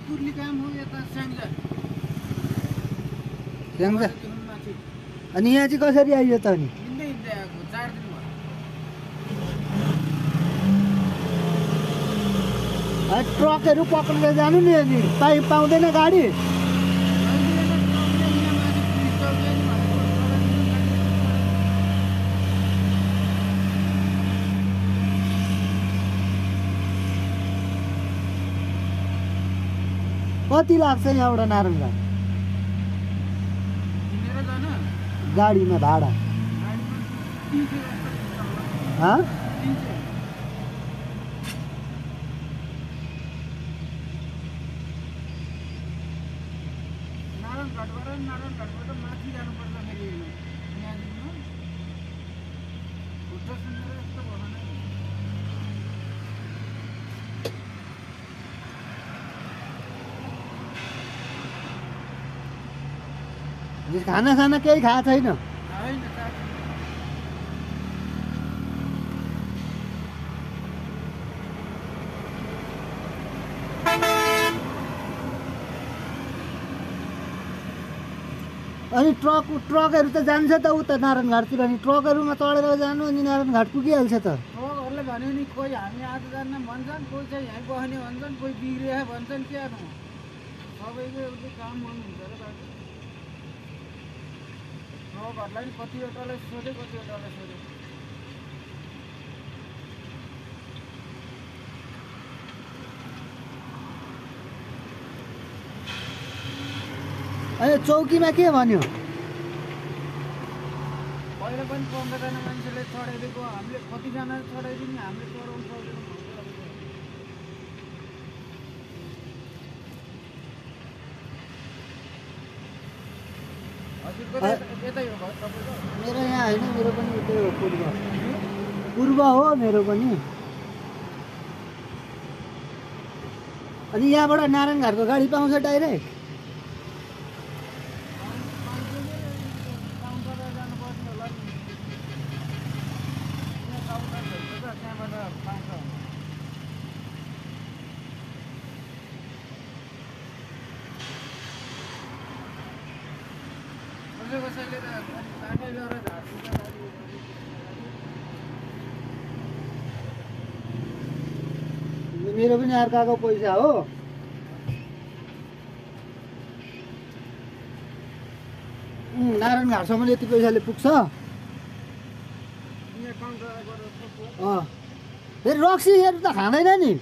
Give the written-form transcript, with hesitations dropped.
तुर्ली काम हो यता स्याङ्जा स्याङ्जा अनि यहाँ चाहिँ कसरी आइयो त अनि हिँड्दै हिँड्दै आएको 4 दिन भयो ट्रकहरू पक्रेर जानु नि अनि पाउँदैन गाडी कति लाग्छ यहाँबाट नारायणघाट गाडीमा भाडा नारायणघाटबाट माथि जानुपर्छ फेरि यहाँदेखि खुट्टा सुनेर यस्तो भएन खानासाना केही खाएको छैन अनि ट्रकहरू त जान्छ त उता नारायणघाटतिर अनि ट्रकहरूमा चढेर जानु अनि नारायणघाट पुगिहाल्छ त ट्रकहरूले भन्यो नि कोही हामी आज जान्न भन्छन् कोही चाहिँ यहीँ बस्ने भन्छन् कोही बिग्रिया भन्छन् के गर्नु सबैको एउटै काम गर्नुहुन्छ र बाटो ट्रकहरूलाई नि कतिवटालाई सोधे कतिवटालाई सोधे अनि चौकीमा के भन्यो पहिला पनि 15 जना मान्छेले चढाइदिएको हामीले कतिजना चढाइदिने हामीले चढाउनु सक्दैनौँ मेरो यहाँ होइन मेरो पनि उतै हो पूर्व हो मेरो पनि अनि यहाँबाट नारायणघाटको गाडी पाउँछ डाइरेक्ट मेरो पनि अर्काको पैसा हो नारायणघाटसम्म यति पैसाले पुग्छ फेरि रक्सीहरू त खाँदैन नि